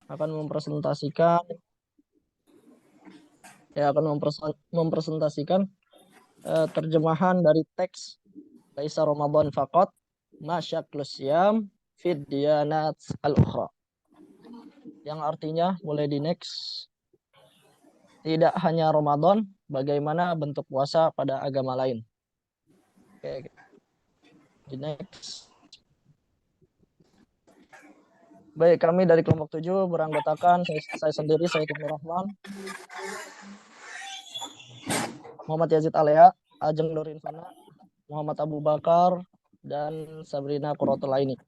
akan mempresentasikan terjemahan dari teks Laisa Ramadan faqat masyaklus syam fid diyanat al-ukhra. Yang artinya boleh di next. Tidak hanya Ramadan, bagaimana bentuk puasa pada agama lain. Oke, di next. Baik, kami dari kelompok 7 beranggotakan saya sendiri, Said Ibnu Rahman, Muhammad Yazid Alea, Ajeng Nurin Fana, Muhammad Abu Bakar, dan Sabrina Quratul Aini.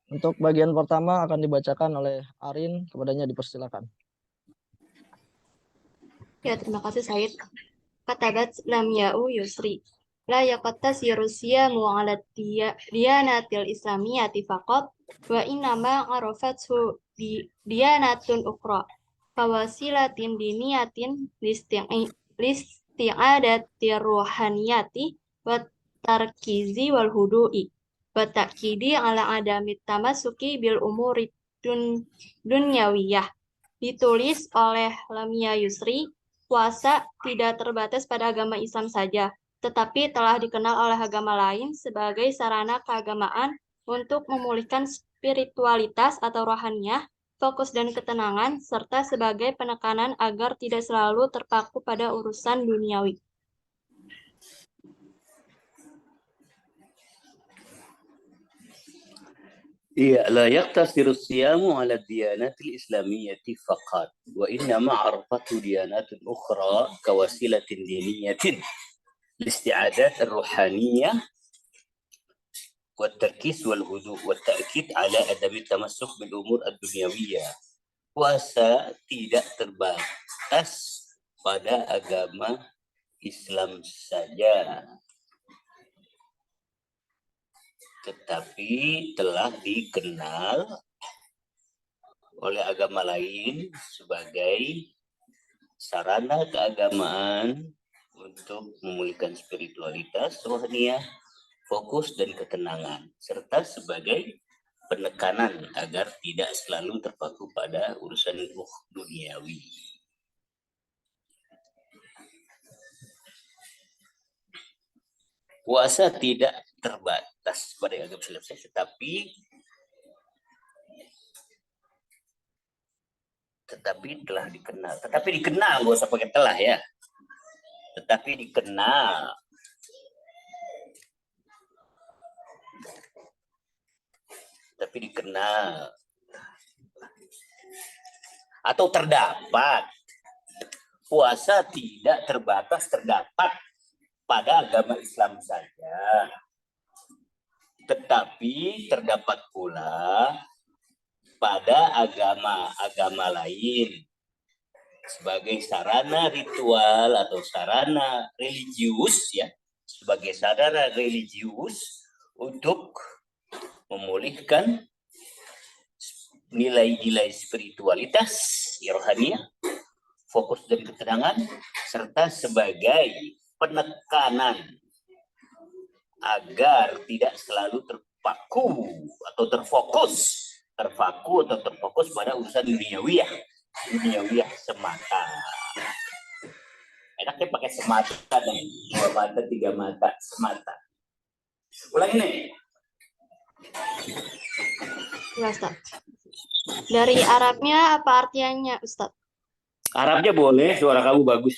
Untuk bagian pertama akan dibacakan oleh Arin, kepadanya dipersilakan. Ya, terima kasih Said. Katabat lam ya'u yusri. La yaqtasiru siyamu 'ala diyanatil islamiyati faqat wa innama 'arafathu diyanatun ukhra. Fawasilatin diniyatin listi'adati ruhaniyati wa tarkizi wal hudu'i wa ta'kidi 'ala adamit tamasuki bil umuri dunyawiyah. Ditulis oleh Lamia Yusri. Puasa tidak terbatas pada agama Islam saja, tetapi telah dikenal oleh agama lain sebagai sarana keagamaan untuk memulihkan spiritualitas atau rohaniah, fokus dan ketenangan, serta sebagai penekanan agar tidak selalu terpaku pada urusan duniawi. إيه لا يقتصر الصيام على الديانات الإسلامية فقط وإنما عرفته ديانات أخرى كوسيلة دينية لاستعادات الروحانية والتركيز والهدوء والتأكيد على عدم التمسك بالأمور الدنيوية. Puasa tidak terbatas pada agama Islam saja, tetapi telah dikenal oleh agama lain sebagai sarana keagamaan untuk memulihkan spiritualitas, rohaniah, fokus dan ketenangan, serta sebagai penekanan agar tidak selalu terpaku pada urusan duniawi. Puasa tidak terbatas pada agama Islam, tetapi telah dikenal. Tetapi dikenal, gak usah pakai telah ya. Tetapi dikenal. Tapi dikenal. Atau terdapat. Puasa tidak terbatas, terdapat pada agama Islam saja. Tetapi terdapat pula pada agama-agama lain sebagai sarana ritual atau sarana religius ya, sebagai sarana religius untuk memulihkan nilai-nilai spiritualitas rohaniah, fokus dan ketenangan, serta sebagai penekanan agar tidak selalu terpaku atau terfokus pada urusan duniawiyah semata. Enaknya pakai semata dan 2 mata 3 mata semata. Ulangi nih. Ya, Ustaz. Dari Arabnya apa artinya, Ustaz? Arabnya boleh, suara kamu bagus.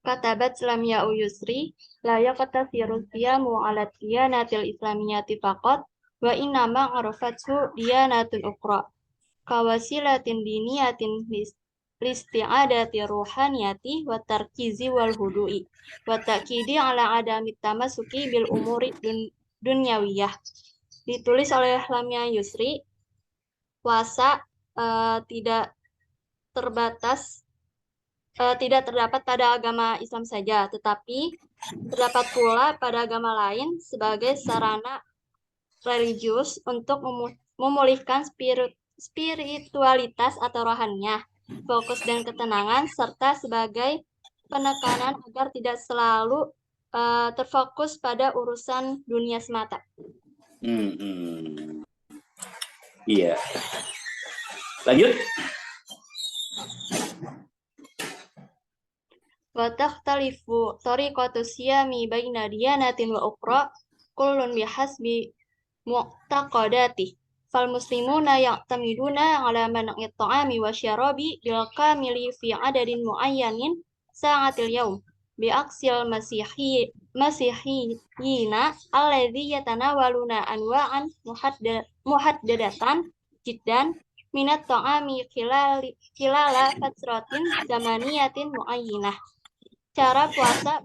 Katabat lam ya'u yusri la yaqtasiru siyamu 'ala diyanatil islamiyati faqat wa innama 'arafathu diyanatun ukhra kawasilatin diniyatin listi'adati ruhaniyati wa tarkizi wal hudu'i wa ta'kidi 'ala adami tamasuki bil umuri dunyawiyah. Ditulis oleh Lamia Yusri. Puasa tidak terdapat pada agama Islam saja, tetapi terdapat pula pada agama lain sebagai sarana religius untuk memulihkan spiritualitas atau rohaniah, fokus dan ketenangan, serta sebagai penekanan agar tidak selalu terfokus pada urusan dunia semata. Iya. Lanjut. Wa takhtalifu tariqatu siyami baina diyanatin wa ukhra kullun bihasbi mu'taqadati. Fal muslimuna ya'tamiduna ala man'i ta'ami wa syarabi bil kamili fi adadin muayyanin sa'atil yaum bi aksil masihiyina alladhi yatanawaluna anwa'an muhaddadatan jiddan minat ta'ami khilala fatratin zamaniyatin muayyinah. Cara puasa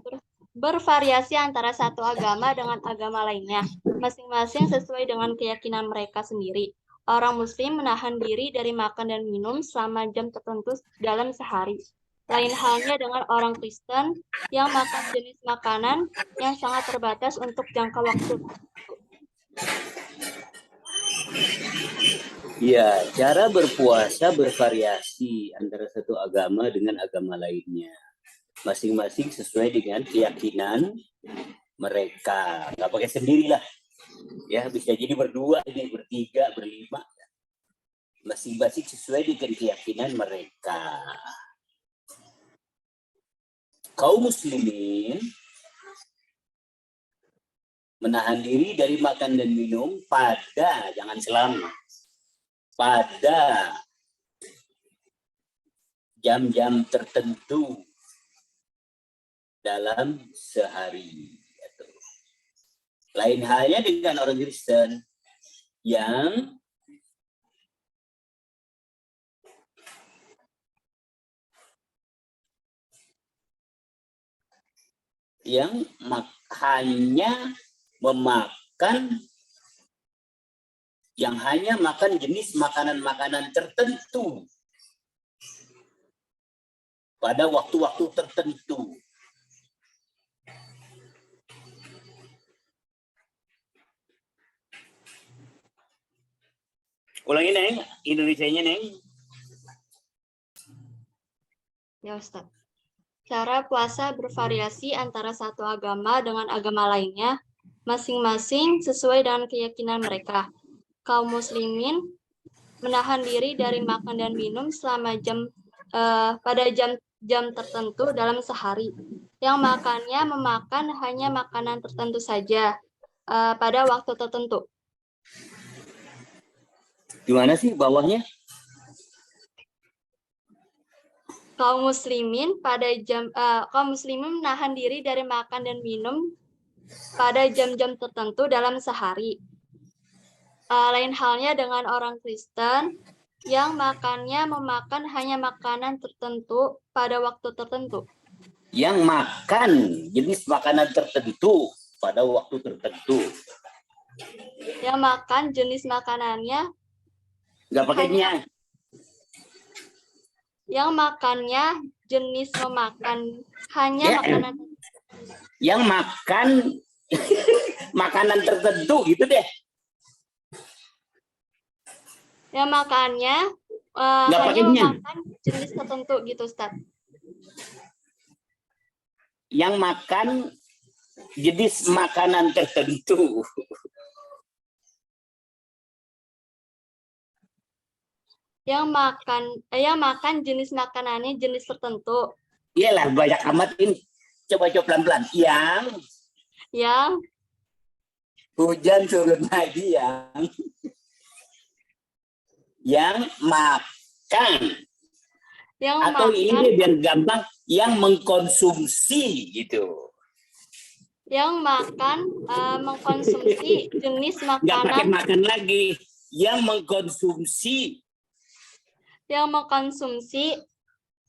bervariasi antara satu agama dengan agama lainnya, masing-masing sesuai dengan keyakinan mereka sendiri. Orang Muslim menahan diri dari makan dan minum selama jam tertentu dalam sehari. Lain halnya dengan orang Kristen yang makan jenis makanan yang sangat terbatas untuk jangka waktu. Ya, cara berpuasa bervariasi antara satu agama dengan agama lainnya. Masing-masing sesuai dengan keyakinan mereka. Nggak pakai sendirilah. Ya, bisa jadi berdua, ini bertiga, berlima. Masing-masing sesuai dengan keyakinan mereka. Kaum muslimin menahan diri dari makan dan minum pada, jangan selama, pada jam-jam tertentu dalam sehari. Lain halnya dengan orang Kristen yang hanya makan jenis makanan-makanan tertentu pada waktu-waktu tertentu. Ulangi, Neng. Indonesianya, Neng. Ya, Ustaz. Cara puasa bervariasi antara satu agama dengan agama lainnya, masing-masing sesuai dengan keyakinan mereka. Kaum muslimin menahan diri dari makan dan minum selama pada jam tertentu dalam sehari. Yang makannya memakan hanya makanan tertentu saja pada waktu tertentu. Gimana sih bawahnya? Kaum muslimin menahan diri dari makan dan minum pada jam-jam tertentu dalam sehari. Lain halnya dengan orang Kristen yang makannya memakan hanya makanan tertentu pada waktu tertentu. Yang makan jenis makanan tertentu pada waktu tertentu. Yang makan jenis makanannya nggak pakainya. Yang makannya jenis memakan hanya makanan. Yang makan makanan tertentu gitu deh. Yang makannya hanya memakan jenis tertentu gitu, Ustaz. Yang makan jenis makanan tertentu. Yang makan jenis makanannya jenis tertentu. Iyalah, banyak amat ini. Coba pelan-pelan. Yang hujan turun lagi, yang makan. Atau makan, ini biar gampang, yang mengkonsumsi gitu. Yang makan mengkonsumsi jenis makanan. Nggak pakai makan lagi. Yang mengkonsumsi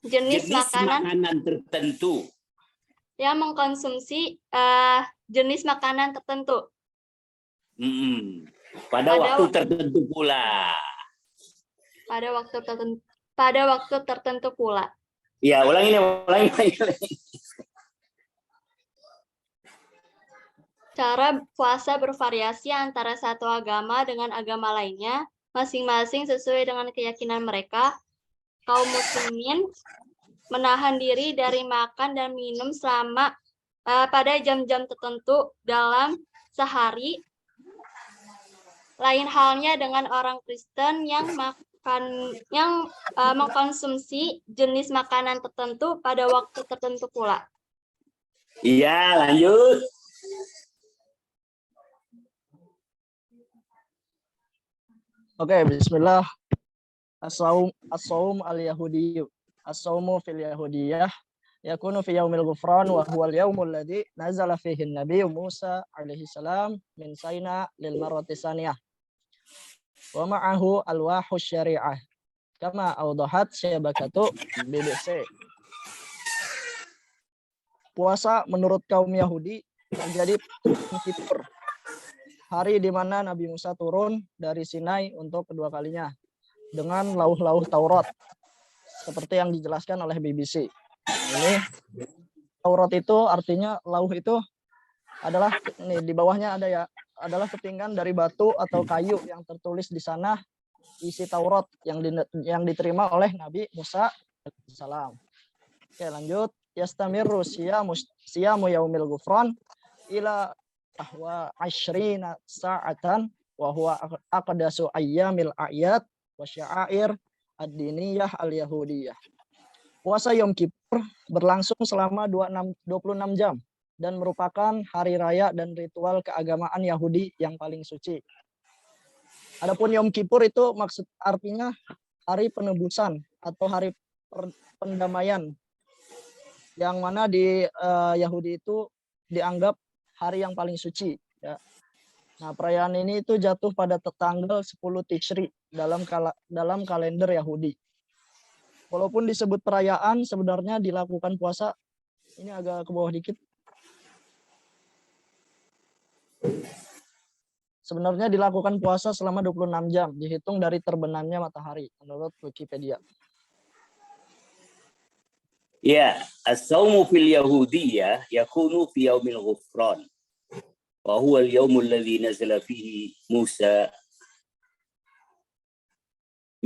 jenis makanan tertentu. Yang mengkonsumsi jenis makanan tertentu. Pada waktu tertentu pula. Pada waktu tertentu pula. Ya, ulangi. Cara puasa bervariasi antara satu agama dengan agama lainnya, masing-masing sesuai dengan keyakinan mereka. Kaum muslimin menahan diri dari makan dan minum selama pada jam-jam tertentu dalam sehari. Lain halnya dengan orang Kristen yang mengkonsumsi jenis makanan tertentu pada waktu tertentu pula. Iya, lanjut. Oke, bismillah. As-saum al-yahudi. As-saumu fil yahudiyah yakunu fi yaumil ghufran wa huwa al-yaumul ladzi nazala fihi an-nabiy Musa alaihi salam min Saina lil marrati saniyah. Wa ma'ahu alwahu syari'ah kama awdahat syabakatu BBC. Puasa menurut kaum Yahudi menjadi Kippur, hari di mana Nabi Musa turun dari Sinai untuk kedua kalinya dengan lauh-lauh Taurat seperti yang dijelaskan oleh BBC. Ini Taurat itu artinya lauh itu adalah nih di bawahnya ada ya, adalah kepingan dari batu atau kayu yang tertulis di sana isi Taurat yang diterima oleh Nabi Musa alaihissalam. Oke, lanjut. Yastamiru siyamu yaumil ghufran ila ahwa ashrina sa'atan wa huwa aqdasu ayyamil a'yad wa sya'air ad-diniyah al-yahudiyah. Puasa Yom Kippur berlangsung selama 26 jam dan merupakan hari raya dan ritual keagamaan Yahudi yang paling suci. Adapun Yom Kippur itu maksud artinya hari penebusan atau hari pendamaian, yang mana di Yahudi itu dianggap hari yang paling suci. Ya. Nah, perayaan ini itu jatuh pada tanggal 10 Tishri dalam kalender Yahudi. Walaupun disebut perayaan, sebenarnya dilakukan puasa. Ini agak ke bawah dikit. Sebenarnya dilakukan puasa selama 26 jam, dihitung dari terbenamnya matahari, menurut Wikipedia. Ya, as-saumu fil yahudiyah yakunu fi yaumil ghufran. Wa huwa al-yaumul ladzi nazala fihi Musa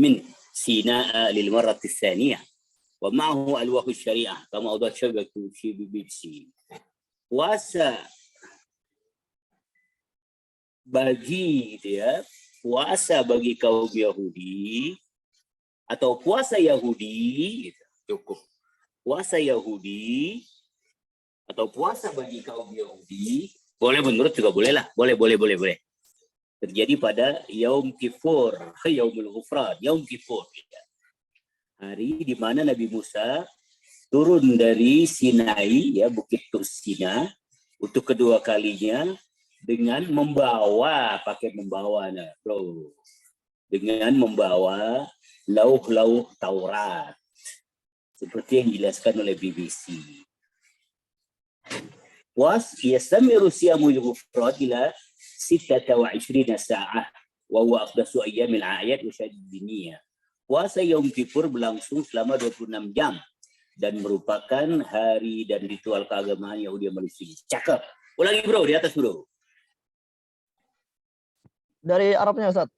min Sinaa lil marrati tsaniyah wa ma'ahu alwahu syariah kama awdah syabakatu fi BBC. Puasa bagi puasa bagi kaum Yahudi atau puasa Yahudi cukup. Puasa Yahudi atau puasa bagi kaum Yahudi boleh menurut juga boleh lah, boleh. Terjadi pada Yaum Kippur, Yaumul Ghufran, Yaum Kippur. Hari di mana Nabi Musa turun dari Sinai, ya Bukit Tur Sina, untuk kedua kalinya dengan membawa lauh-lauh Taurat, seperti yang dijelaskan oleh BBC. Yastamiru siyamul ghufran ila 26 sa'ah wa huwa aqdasu ayyamil a'yad wa syadidiniyah. Puasa Yom Kippur berlangsung selama 26 jam dan merupakan hari dan ritual keagamaan Yahudi yang paling suci. Cakep. Ulangi bro, di atas bro. Dari Arabnya Ustaz.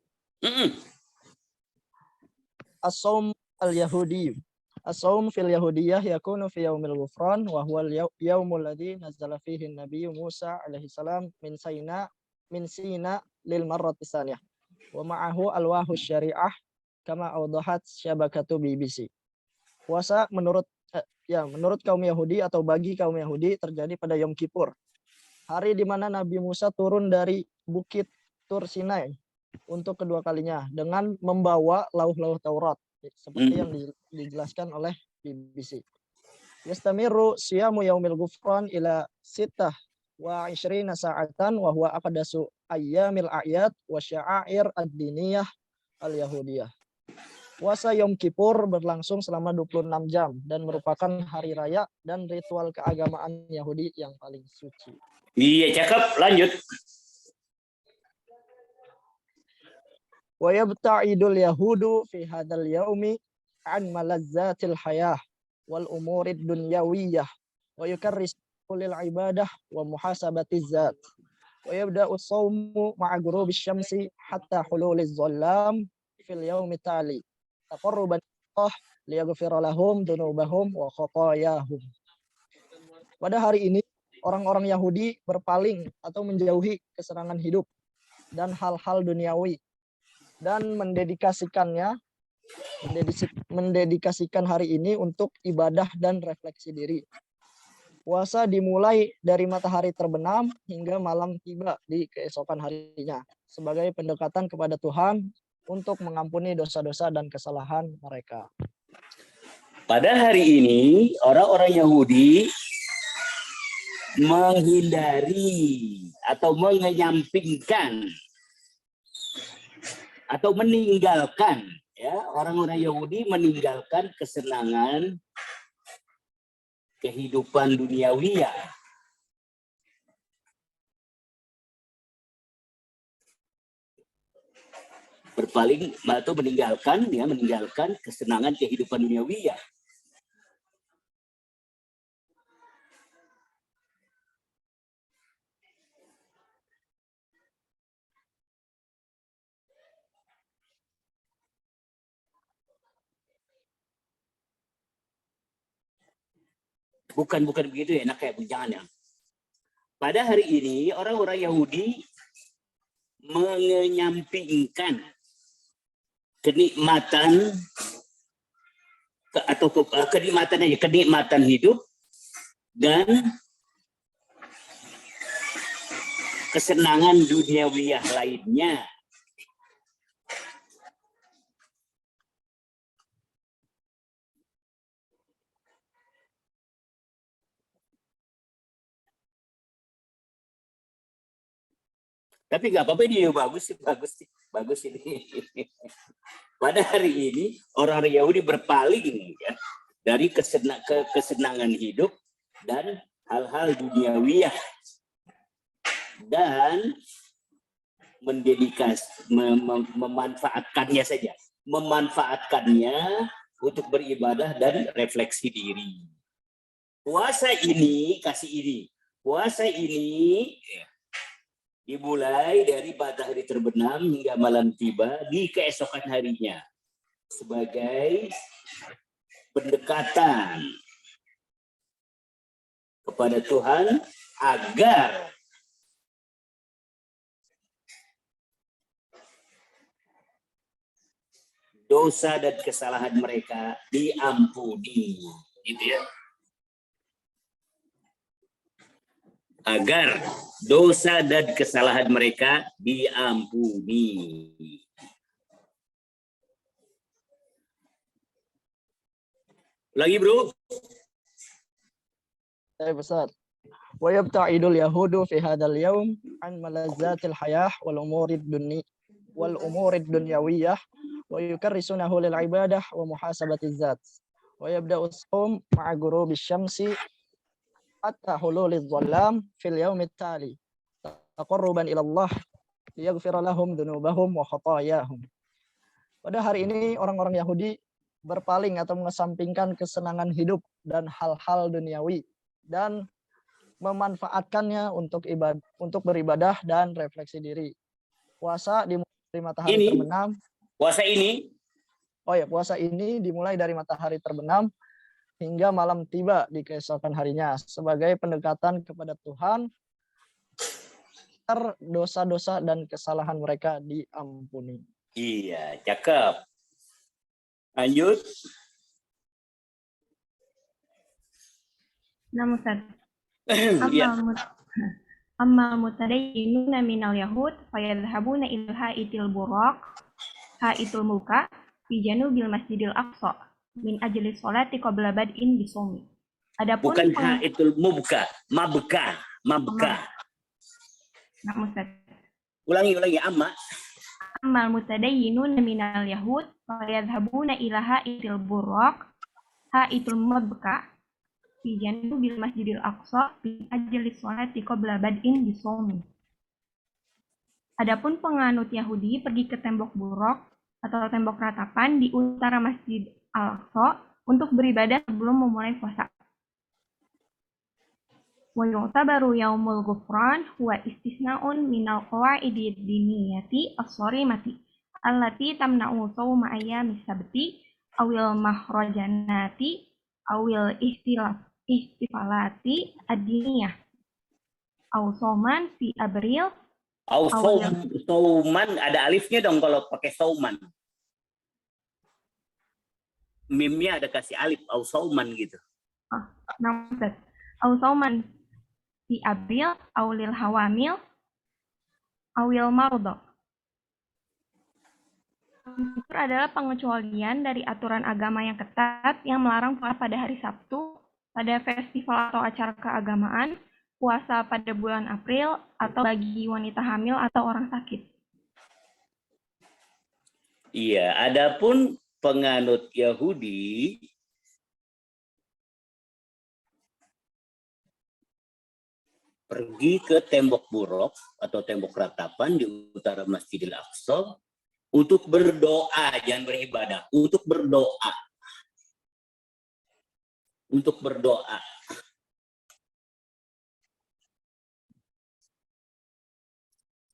As-saum al-yahudi. As-saum fil yahudiyah yakunu fi yaumil ghufran wa huwa al-yaumul ladzi nazzala fihi an-nabiy Musa alaihi salam min Sina lil marrati tsaniyah wa ma'ahu alwahu syariah kama awdahat syabakatu BBC. Puasa menurut kaum Yahudi atau bagi kaum Yahudi terjadi pada Yom Kippur, hari di mana Nabi Musa turun dari Bukit Tur Sinai untuk kedua kalinya dengan membawa lauh-lauh Taurat seperti yang dijelaskan oleh BBC. Yastamiru siyamu yaumil ghufran ila 26 sa'atan wa huwa aqdasu ayyamil a'yad wa sya'air ad-diniyah al-yahudiyah. Puasa Yom Kippur berlangsung selama 26 jam dan merupakan hari raya dan ritual keagamaan Yahudi yang paling suci. Iya, cakep. Lanjut. Wa yabta'idul yahudu fi hadzal yaumi an malazzatil hayah wal umurid dunyawiyah wa yukarrisu lil ibadah wa muhasabatiz zat wa yabda'u as-shawmu ma'a ghurubish syamsi hatta hululiz dhallam fil yaumi tali taqarruban Allah liyaghfira lahum dzunubahum wa khatayahum. Pada hari ini orang-orang Yahudi berpaling atau menjauhi kesenangan hidup dan hal-hal duniawi, dan mendedikasikan hari ini untuk ibadah dan refleksi diri. Puasa dimulai dari matahari terbenam hingga malam tiba di keesokan harinya sebagai pendekatan kepada Tuhan untuk mengampuni dosa-dosa dan kesalahan mereka. Pada hari ini, orang-orang Yahudi menghindari atau menyampingkan atau meninggalkan, ya, orang-orang Yahudi meninggalkan kesenangan kehidupan duniawiya. Berpaling atau meninggalkan kesenangan kehidupan duniawiya. Bukan begitu ya, enak kayak jangan ya. Pada hari ini orang-orang Yahudi menyampingkan kenikmatan atau kenikmatan hidup dan kesenangan duniawiyah lainnya. Tapi nggak apa-apa, ini bagus ini. Pada hari ini orang-orang Yahudi berpaling ya, dari kesenangan hidup dan hal-hal duniawiyah dan memanfaatkannya untuk beribadah dan refleksi diri. Puasa ini dimulai dari matahari terbenam hingga malam tiba di keesokan harinya sebagai pendekatan kepada Tuhan agar dosa dan kesalahan mereka diampuni, gitu ya. Agar dosa dan kesalahan mereka diampuni. Lagi bro? Besar. Wa yabta'idul yahudu fi hadzal yaum an malazzatil hayah wal umurid dunyawiyah wa yukarrisunahu lil ibadah wa muhasabatiz zat. Wa yabda'u as-sawm ma'a ghurubish syamsi hatta hululiz dhalam fil yaumit tali taqarruban ila Allah liyaghfira lahum dzunubahum wa khatayahum. Pada hari ini orang-orang Yahudi berpaling atau mengesampingkan kesenangan hidup dan hal-hal duniawi dan memanfaatkannya untuk beribadah dan refleksi diri. Puasa dimulai dari matahari terbenam. Puasa ini? Oh ya, puasa ini dimulai dari matahari terbenam hingga malam tiba di keesokan harinya sebagai pendekatan kepada Tuhan agar dosa-dosa dan kesalahan mereka diampuni. Iya, cakep. Lanjut. Nah, Ustaz. Amma mutadayyinuna minal yahud fayadhhabuna ila haitil buraq haitul muka fi janubil masjidil aqsa min ajli sholati qabla bad'in bisawmi. Adapun bukan haitul mabka. Nah, Ustaz. Ulangi amma. Ammal mutadayyinuna minal yahud fayadhhabuna ila haitil buraq haitul mabka fi janubil masjidil aqsa min ajli sholati qabla bad'in bisawmi. Adapun penganut Yahudi pergi ke tembok buraq atau tembok ratapan di utara Masjid Al-Aqsa untuk beribadah sebelum memulai puasa. Wa yu'tabaru yaumul ghufran huwa istisna'un minal qawaidid diniyati as-sarimati allati tamna'u shawma ayyamis sabti awil mahrajanati awil ihtifalati ad-diniyah aw shawman fi abril Au Awil. sauman ada alifnya dong kalau pakai sauman. Mimnya ada kasih alif, au sauman gitu. Nah, Ustaz. Au sauman fi abril, aulil hawamil, awil mardo. Itu adalah pengecualian dari aturan agama yang ketat yang melarang puasa pada hari Sabtu, pada festival atau acara keagamaan, puasa pada bulan April, atau bagi wanita hamil atau orang sakit. Iya, adapun penganut Yahudi pergi ke tembok buruk atau tembok ratapan di utara Masjidil Aqsa untuk berdoa, jangan beribadah, untuk berdoa. Untuk berdoa.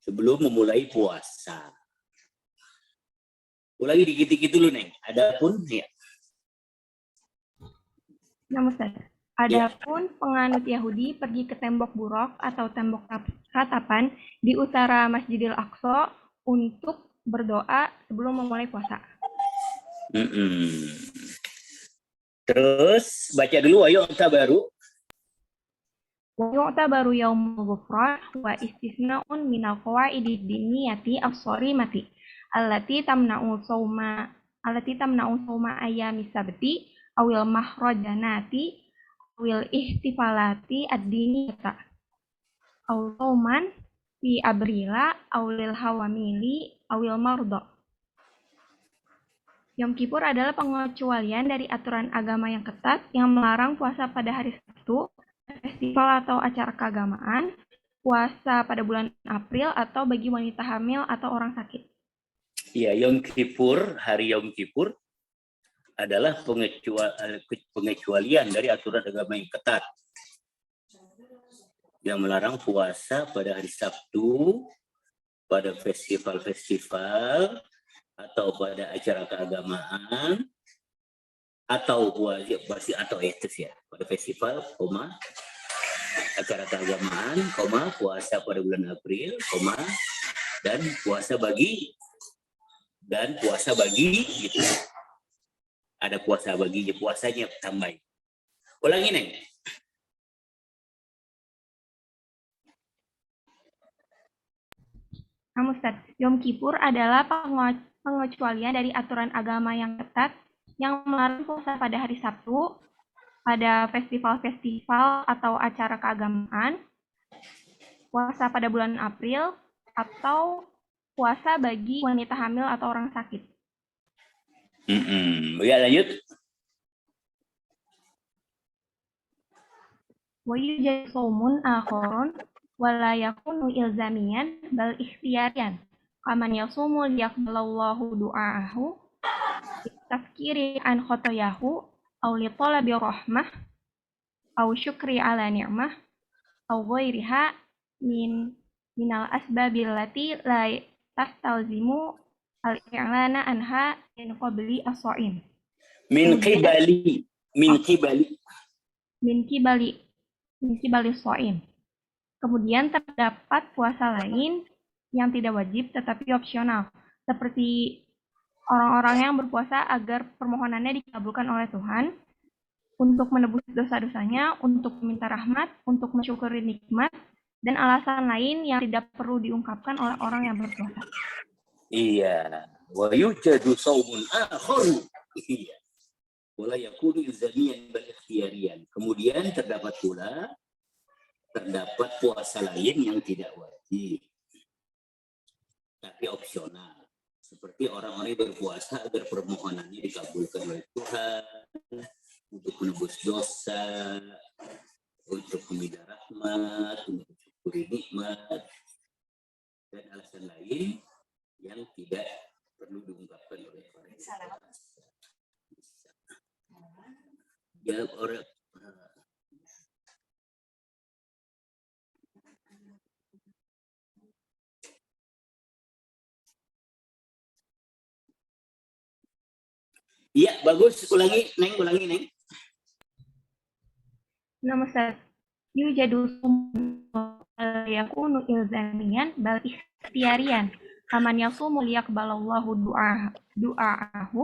Sebelum memulai puasa. Ulangi dikit-dikit dulu, Neng. Adapun ya. Nah, Ustaz. Adapun penganut Yahudi pergi ke tembok buruk atau tembok ratapan di utara Masjidil Aqsa untuk berdoa sebelum memulai puasa. Terus baca dulu ayo kita baru. Wa yu'tabaru yaumul ghufran wa istisna'un minal qawaidid diniyati as-sharimati allati tamna'u sawma ayyamis sabti awil mahrajanati awil ihtifalati ad-diniyata aw sawman fi abrila awil hawamili awil mardo. Yom Kippur adalah pengecualian dari aturan agama yang ketat yang melarang puasa pada hari Sabtu, festival atau acara keagamaan, puasa pada bulan April, atau bagi wanita hamil atau orang sakit. Ya, Yom Kippur, hari Yom Kippur adalah pengecualian dari aturan agama yang ketat yang melarang puasa pada hari Sabtu, pada festival-festival, atau pada acara keagamaan, atau pada festival, acara keagamaan, puasa pada bulan April, dan puasa bagi gitu. Ada puasa bagi, puasanya tambah. Ulangi, Neng. Nah, Ustaz, Yom Kippur adalah pengecualian dari aturan agama yang ketat yang melarang puasa pada hari Sabtu, pada festival-festival atau acara keagamaan, puasa pada bulan April, atau puasa bagi wanita hamil atau orang sakit. Ya, lanjut. Wa yujadu shaumun akhorun wala yakunu ilzamiyan bal ikhtiyariyan kaman yasumu liyaqbalallahu du'aahu tafkiri an khotoyahu aw li talabi rahmah aw syukri ala ni'mah aw ghairiha minal asbabil lati la tastalzimu al-i'lana anha min qabli as-shaim Min qibali shaim. Kemudian terdapat puasa lain yang tidak wajib tetapi opsional, seperti orang-orang yang berpuasa agar permohonannya dikabulkan oleh Tuhan, untuk menebus dosa-dosanya, untuk meminta rahmat, untuk mensyukuri nikmat, dan alasan lain yang tidak perlu diungkapkan oleh orang yang berpuasa. Iya. Wa yujadu shaumun akhar. Iya. Wala yakunu ilzamiyan bal ikhtiyariyan. Kemudian terdapat puasa lain yang tidak wajib, tapi opsional. Seperti orang-orang yang berpuasa agar permohonannya dikabulkan oleh Tuhan, untuk menebus dosa, untuk meminta rahmat, untuk mensyukuri nikmat, dan alasan lain yang tidak perlu diungkapkan oleh orang. Ya, orang iya, bagus. Ulangi, Neng. Nama Ustaz, yujadu wala yakunu ilzamiyan bal ikhtiyariyan faman yasumu liyaqbalallahu du'aahu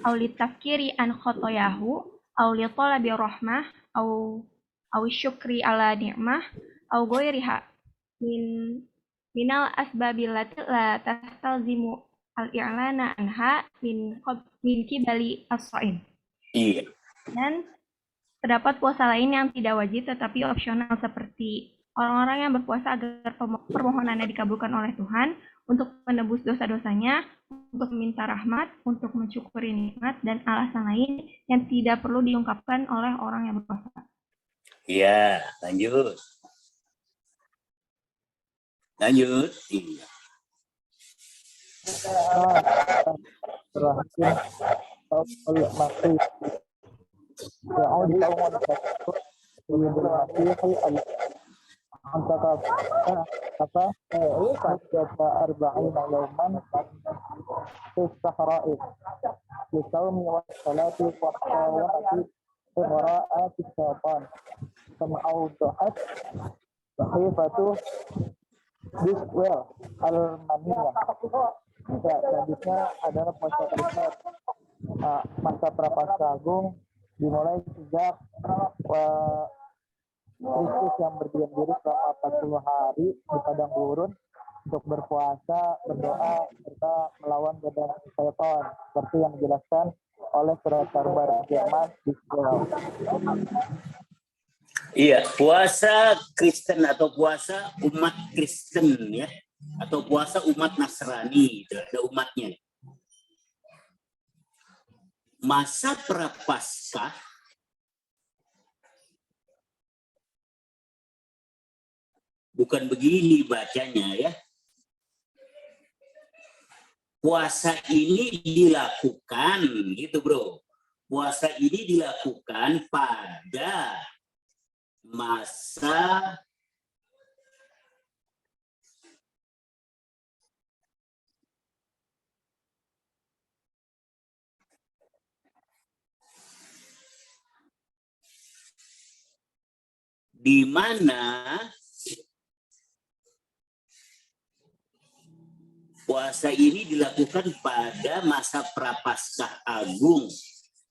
aw litafkiri an khotoyahu aw li talabi rahmah aw syukri ala ni'mah aw ghairiha minal asbabil lati la tastalzimu al-i'lana anha min kibali as-shaim. Iya. Dan terdapat puasa lain yang tidak wajib tetapi opsional seperti orang-orang yang berpuasa agar permohonannya dikabulkan oleh Tuhan, untuk menebus dosa-dosanya, untuk meminta rahmat, untuk mensyukuri nikmat, dan alasan lain yang tidak perlu diungkapkan oleh orang yang berpuasa. Iya, lanjut. Lanjut. Iya. Ya, selanjutnya adalah puasa Kristus. Masa Prapaskah Agung dimulai sejak Kristus yang berdiam diri selama 40 hari di padang gurun untuk berpuasa, berdoa, serta melawan godaan syaitan, seperti yang dijelaskan oleh surat kabar Jerman di sekolah. Iya, puasa Kristen atau puasa umat Kristen ya, atau puasa umat Nasrani, itu ada umatnya. Masa Prapaskah bukan begini bacanya ya. Puasa ini dilakukan gitu bro. Puasa ini dilakukan pada masa di mana puasa ini dilakukan pada masa Prapaskah Agung,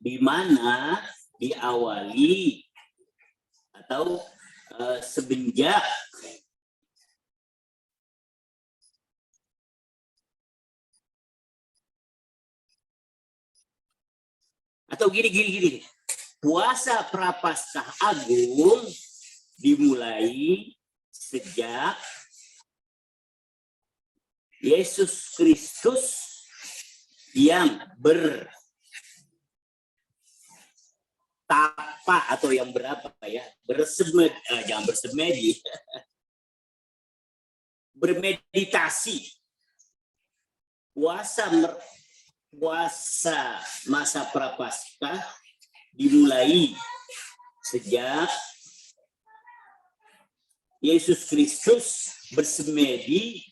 di mana diawali atau semenjak atau gini. Puasa Prapaskah Agung dimulai sejak Yesus Kristus yang bertapa atau yang berapa ya, jangan bersemedi, bermeditasi. Puasa masa Prapaskah dimulai sejak Yesus Kristus bersemedi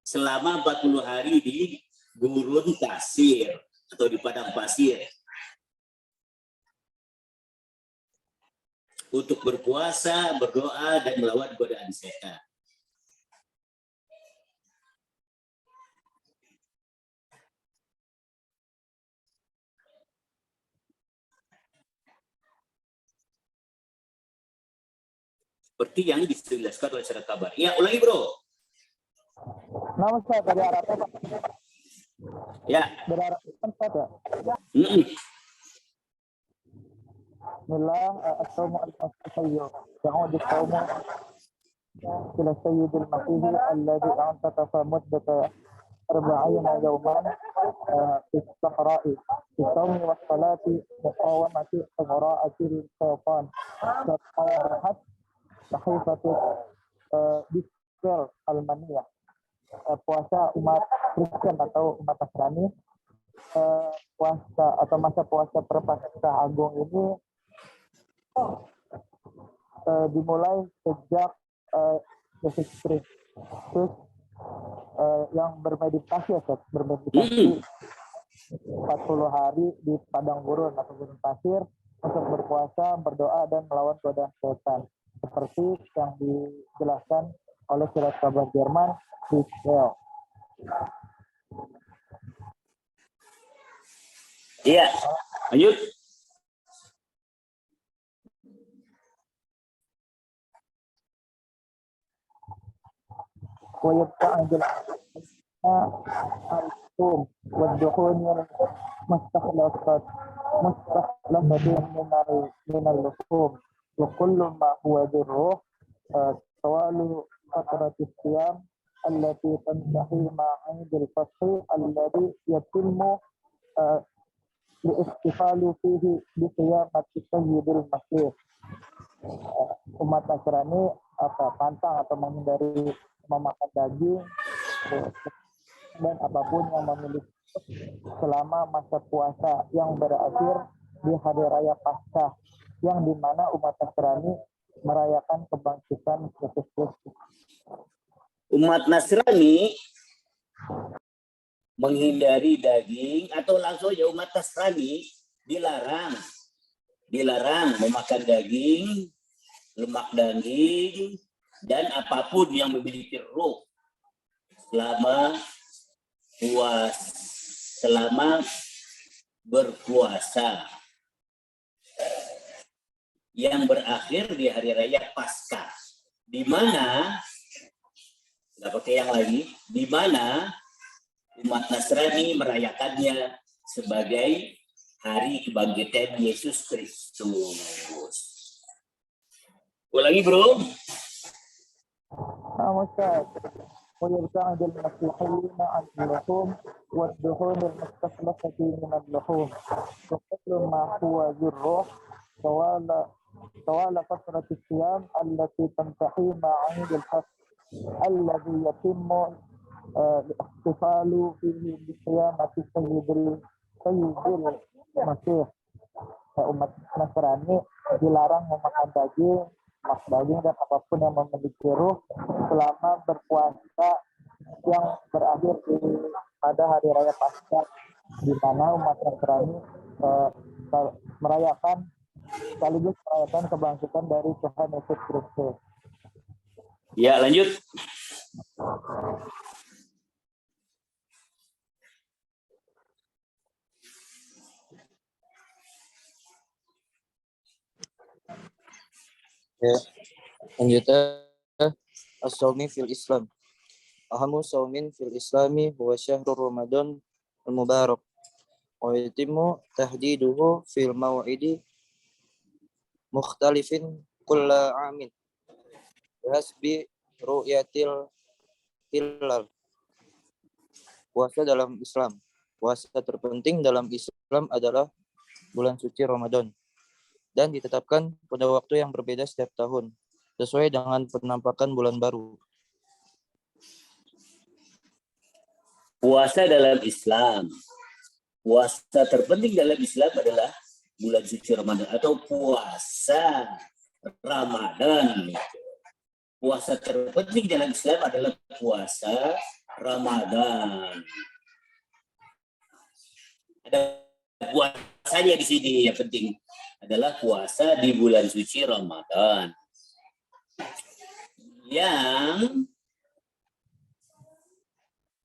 selama 40 hari di gurun pasir atau di padang pasir untuk berpuasa, berdoa, dan melawan godaan setan. Seperti yang dijelaskan oleh surat kabar. Ya, ulangi bro. Nama saya dari Arab Pak. Ya. Dari Arab Pak. Bismillah, as-sawmu al-masihiyyu. Ya'udu as-sawmu ila sayyidil masihi alladhi a'tatafa muddata 40 yawman fi as-sahra'i fi as-sawmi was-salati muqawamati aghra'atil syaitan rahat sahifatu bisfil al-maniyah. Puasa umat Kristen atau umat Nasrani, puasa atau masa puasa Prapaskah Agung ini dimulai sejak Yesus Kristus yang bermeditasi 40 hari di padang gurun atau gurun pasir untuk berpuasa, berdoa, dan melawan godaan setan, seperti yang dijelaskan oleh surat kabar Jerman Israel. Iya, lanjut. ويبتعد الثوم والدخول مستخلصة من اللحوم وكل ما هو بالروح طوال فترة الصيام التي تنتهي مع عيد الفطر الذي يتم الاحتفال فيه بقيامة السيد المسيح. Umat Nasrani pantang atau menghindari memakan daging dan apapun yang memiliki selama masa puasa yang berakhir di hari raya Paskah, yang dimana umat Nasrani merayakan kebangkitan Yesus Kristus. Umat Nasrani menghindari daging atau langsung aja umat Nasrani dilarang memakan daging, lemak daging, dan apapun yang memiliki roh selama berpuasa yang berakhir di hari raya Paskah, di mana nggak pakai yang lagi, di mana umat Nasrani merayakannya sebagai hari kebangkitan Yesus Kristus. Ulangi, bro. Ustaz. ويبتعد المسيحيين عن اللحوم والدهون المستخلصة من اللحوم وكل ما هو بالروح طوال فترة الصيام التي تنتهي مع عيد الفطر الذي يتم الاحتفال فيه بقيامة السيد المسيح. Umat Nasrani dilarang memakan daging dan apapun yang memiliki ruh selama berpuasa yang berakhir pada hari raya Paskah, di mana umat Nasrani sekaligus merayakan kebangkitan dari Tuhan Yesus Kristus. Ya, lanjut. Ya, lanjutnya as-sawmi fil Islam. Ahamu sawmin fil Islami huwa syahrul Ramadan al-mubarak. Wa yatimu tahdiduhu fil maw'idi mukhtalifin kulla amin. Hasbi ru'yatil hilal. Puasa dalam Islam. Puasa terpenting dalam Islam adalah bulan suci Ramadan dan ditetapkan pada waktu yang berbeda setiap tahun, sesuai dengan penampakan bulan baru. Puasa dalam Islam. Puasa terpenting dalam Islam adalah bulan suci Ramadan atau puasa Ramadan. Puasa terpenting dalam Islam adalah puasa Ramadan. Ada puasanya di sini, yang penting adalah puasa di bulan suci Ramadan. Yang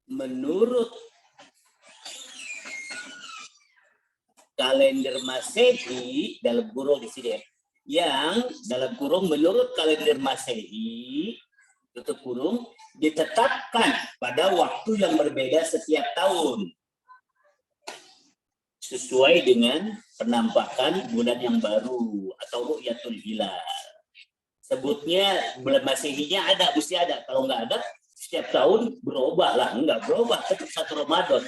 menurut kalender Masehi, dalam kurung di sini, yang dalam kurung menurut kalender Masehi, tutup kurung, ditetapkan pada waktu yang berbeda setiap tahun, sesuai dengan penampakan bulan yang baru atau ru'yatul hilal. Sebutnya bulan Masehinya ada, mesti ada. Kalau nggak ada, setiap tahun berubah lah. Nggak berubah, tetap satu Ramadan.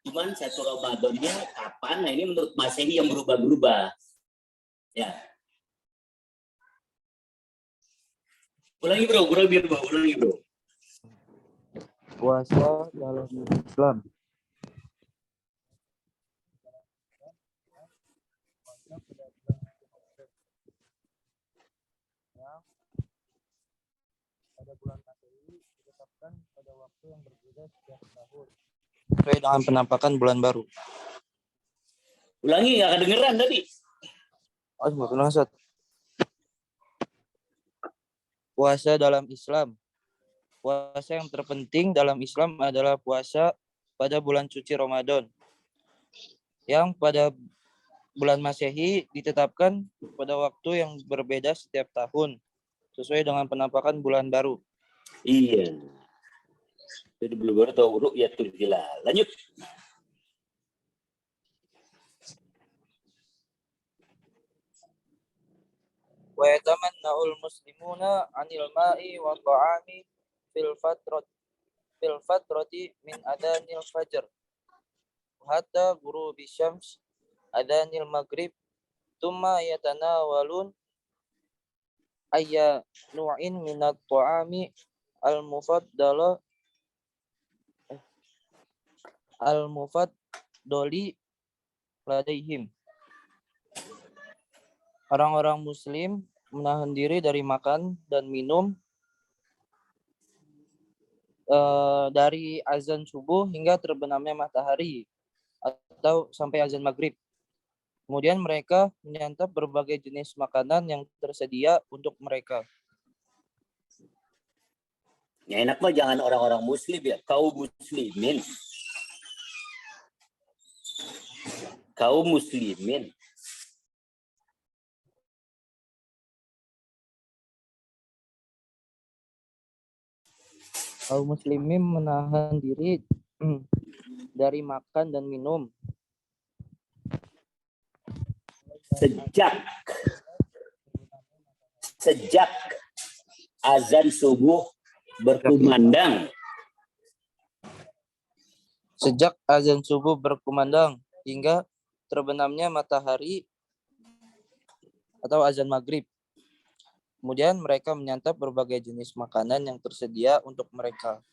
Cuman satu Ramadannya kapan? Nah, ini menurut Masehi yang berubah-berubah. Ya. Ulangi bro. Puasa dalam Islam. Pada bulan Masehi ditetapkan pada waktu yang berbeda setiap tahun, Sesuai dengan penampakan bulan baru. Ulangi, nggak kedengeran tadi. Nggak kedengeran, Ustaz. Puasa dalam Islam. Puasa yang terpenting dalam Islam adalah puasa pada bulan suci Ramadan, yang pada bulan Masehi ditetapkan pada waktu yang berbeda setiap tahun, sesuai dengan penampakan bulan baru. Iya. Jadi belum baru tahu ru'yatul hilal. Lanjut. Wa yatamanna'ul muslimuna 'anil ma'i wa ta'ami fil fatrati min adanil fajr hatta ghurubi syams adanil maghrib thumma yatanawalun ayya nu'in minat ta'ami al-mufaddali ladaihim. Orang-orang muslim menahan diri dari makan dan minum dari azan subuh hingga terbenamnya matahari atau sampai azan maghrib. Kemudian mereka menyantap berbagai jenis makanan yang tersedia untuk mereka. Ya enak mah jangan orang-orang muslim ya, kaum muslimin. Kaum muslimin. Kaum muslimin menahan diri dari makan dan minum sejak azan subuh berkumandang. Sejak azan subuh berkumandang hingga terbenamnya matahari atau azan maghrib. Kemudian mereka menyantap berbagai jenis makanan yang tersedia untuk mereka.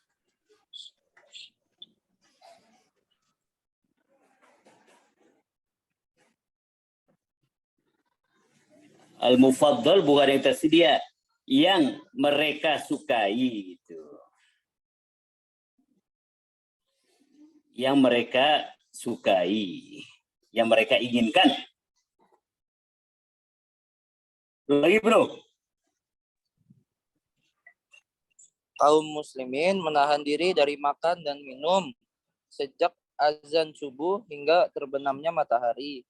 Al-mufaddal bukan yang tersedia, yang mereka sukai itu. Yang mereka sukai, yang mereka inginkan. Lagi bro. Kaum muslimin menahan diri dari makan dan minum sejak azan subuh hingga terbenamnya matahari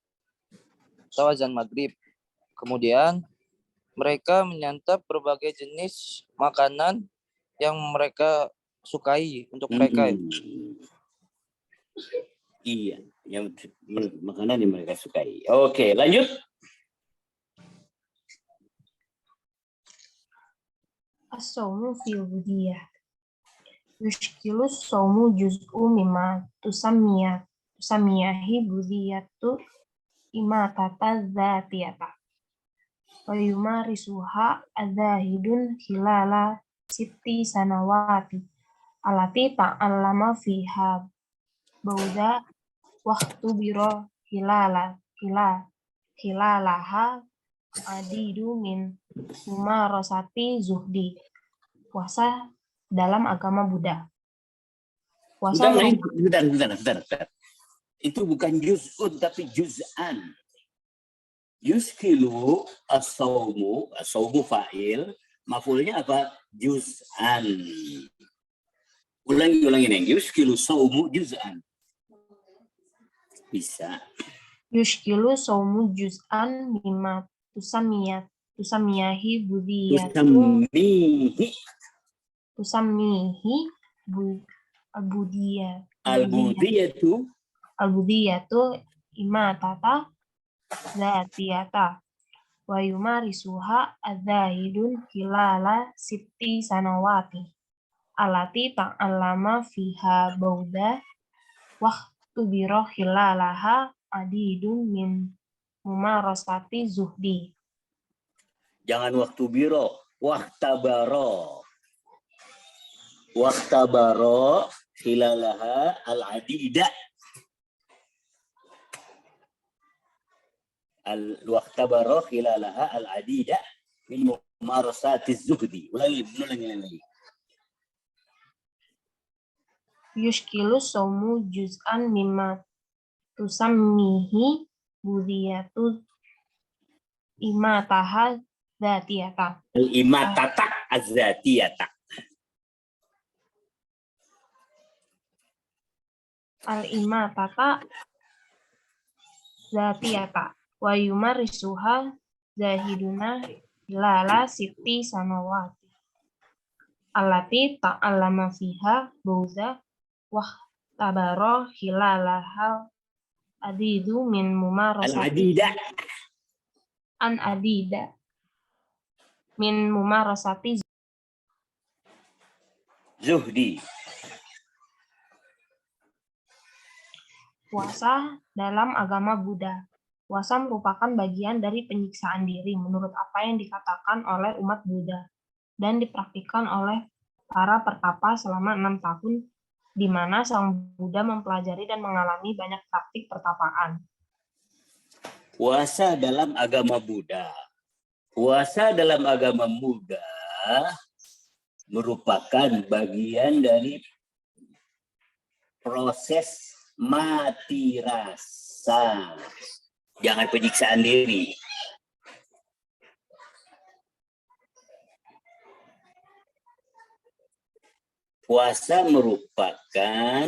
atau azan maghrib. Kemudian mereka menyantap berbagai jenis makanan yang mereka sukai untuk mereka. Iya, yang makanan yang mereka sukai. Oke, lanjut. As-sawmu fi budiyah. Yushkilu sawmu juz'u mimma tusamiyahi budiyatu imatata dzatiyata. Wa yumarisuha adzahidun hilala sitti sanawati alati ta'allama fiha bauda waktu biro hilalaha adidu min mumarasati zuhdi. Puasa dalam agama Buddha. Puasa Bentar. Itu bukan juz'un tapi juz'an. Yuskilu as-sawmu fa'il, maf'ulnya apa? Juz'an. Ulangi Neng. Yuskilu sawmu juz'an. Bisa. Yushkilu sawmu juz'an mimma tusamiyahi budiyatu al-budiyatu imatata dzatiyata wa yumarisuha adzahidun hilala sitti sanawati alati ta'allama fiha bauda waktu biro hilalaha adidun min mumarasati zuhdi. Jangan waktu biro, waktabaro hilalaha al-adida. Waktabaro hilalaha al-adida min mumarasati zuhdi. Ulangi lagi. Yushkilu sawmu juz'an mimma tusammihi budiyatu imataha dzatiyata. Al-imatatak. Az-zatiyata. Al-imatata zatiyata wa yumarisuha zahiduna hilala siti sanawati allati ta'allama fiha bauza wah tabaro hilalahal adidu min mumarasati Al-adida. an adida min mumarasati Zuhdi. puasa dalam agama Buddha. Puasa merupakan bagian dari penyiksaan diri menurut apa yang dikatakan oleh umat Buddha dan dipraktikkan oleh para pertapa selama 6 tahun di mana Sang Buddha mempelajari dan mengalami banyak praktik pertapaan. Puasa dalam agama Buddha. Puasa dalam agama Buddha merupakan bagian dari proses mati rasa. Jangan penyiksaan diri. Puasa merupakan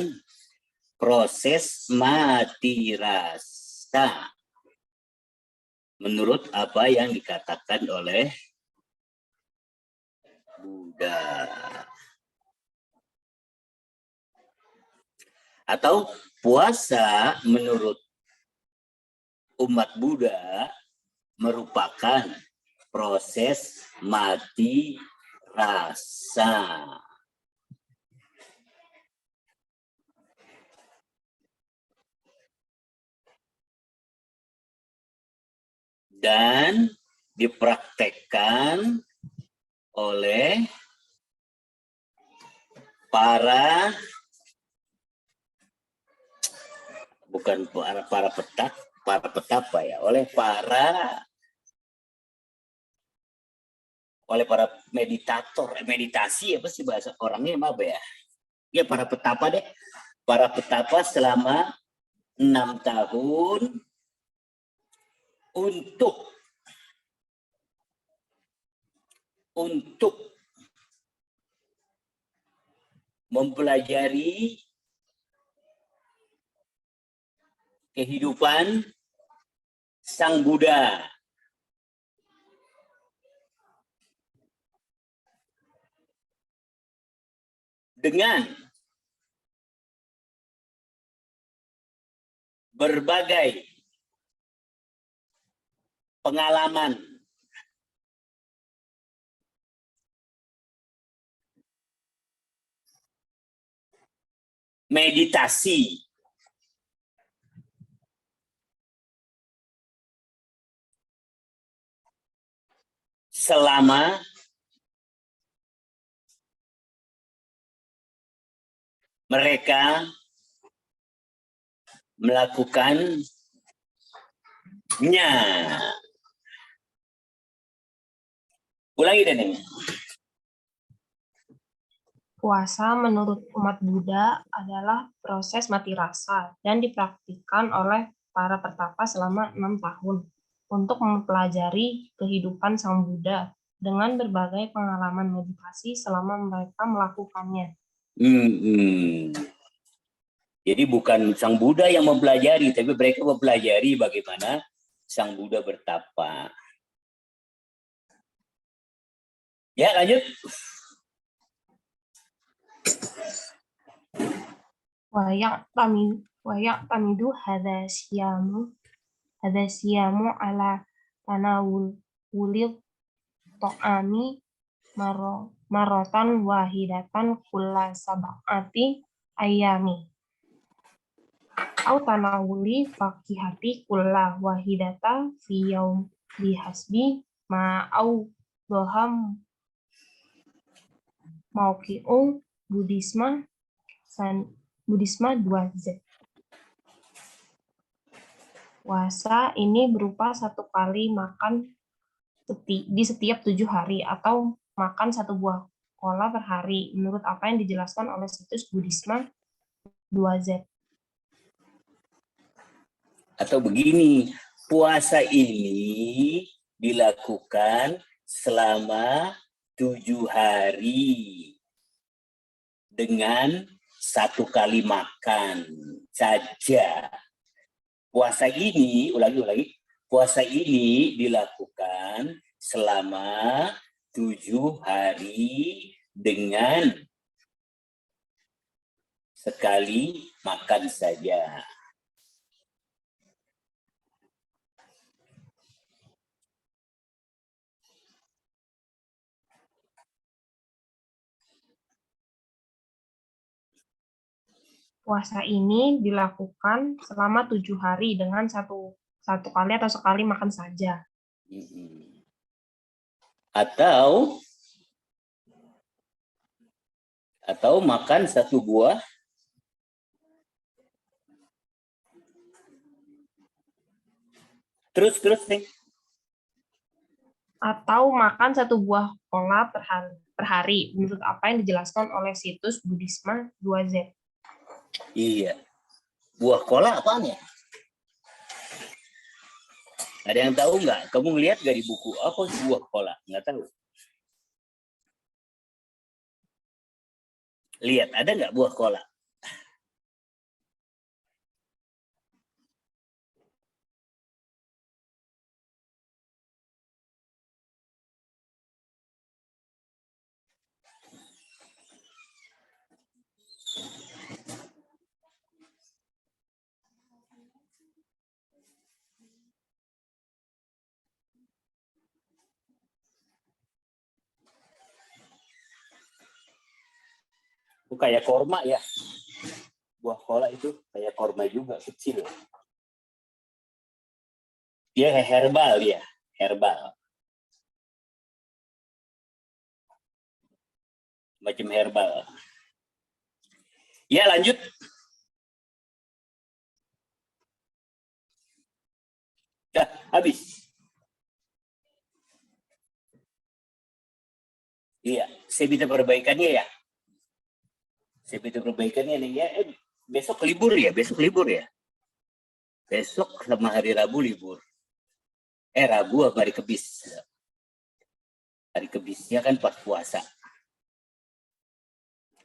proses mati rasa. Menurut apa yang dikatakan oleh Buddha. Atau puasa menurut umat Buddha merupakan proses mati rasa. Dan dipraktekkan oleh para bukan para petapa ya, oleh para meditator, meditasi apa sih bahasa orangnya apa ya? Ya para petapa deh. Para petapa selama 6 tahun untuk mempelajari kehidupan Sang Buddha. Dengan berbagai pengalaman meditasi selama mereka melakukannya. Ulangi deh, Neng. Puasa menurut umat Buddha adalah proses mati rasa dan dipraktikkan oleh para pertapa selama 6 tahun untuk mempelajari kehidupan Sang Buddha dengan berbagai pengalaman meditasi selama mereka melakukannya. Jadi bukan Sang Buddha yang mempelajari, tapi mereka mempelajari bagaimana Sang Buddha bertapa. Ya, lanjut. Wayak tamidu hadza siyamu ala tanawul wulil to'ami marotan wahidatan kulla sab'ati ayami au tanawuli fakihati kulla wahidata fi yaum bihasbi ma au doham mauki'u Buddhisme 2Z. Puasa ini berupa 1 kali makan di setiap 7 hari atau makan 1 buah kola per hari menurut apa yang dijelaskan oleh situs Buddhisme 2Z. Atau begini, puasa ini dilakukan selama 7 hari dengan 1 kali makan saja. Puasa ini, ulangi, puasa ini dilakukan selama 7 hari dengan sekali makan saja. Puasa ini dilakukan selama 7 hari dengan satu kali atau sekali makan saja. Atau makan 1 buah terus nih. Atau makan 1 buah kola per hari, menurut apa yang dijelaskan oleh situs Buddhisma 2Z. Iya. Buah kola apaan ya? Ada yang tahu nggak? Kamu lihat nggak di buku? Apa buah kola? Nggak tahu. Lihat, ada nggak buah kola? Kayak korma ya. Buah kola itu kayak korma juga, kecil. Dia herbal ya, herbal. Macam herbal. Ya, lanjut. Dah, habis. Iya, saya minta perbaikannya ya. Saya minta perbaikannya nih ya. Besok libur ya, besok sama hari Rabu libur. Rabu apa hari Kamis? Hari Kamisnya kan pas puasa.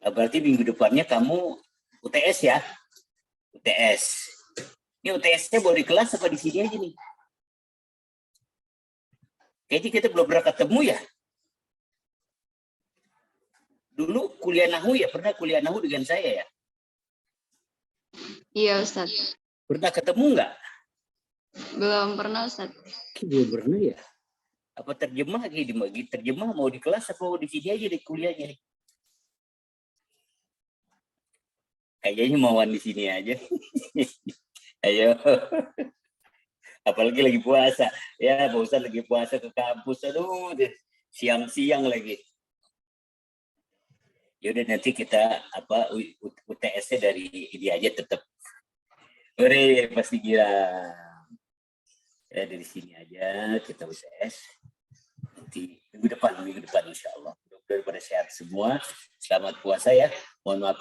Berarti minggu depannya kamu UTS ya? UTS. Ini UTS-nya baru di kelas apa di sini aja nih? Kayaknya kita belum pernah ketemu ya? Dulu kuliah Nahu ya? Pernah kuliah Nahu dengan saya ya? Iya, Ustaz. Pernah ketemu nggak? Belum pernah, Ustaz. Belum pernah ya? Apa terjemah lagi? Terjemah mau di kelas apa di sini aja di kuliahnya nih? Kayaknya mauan di sini aja. Ayo. Apalagi lagi puasa. Ya, Pak Ustadz lagi puasa ke kampus. Aduh, siang-siang lagi. Yaudah nanti kita UTS-nya dari ini aja tetap. Ore, pasti gila. Ya, dari sini aja kita UTS. Nanti minggu depan insya Allah. Mudah-mudahan pada sehat semua. Selamat puasa ya. Mohon maaf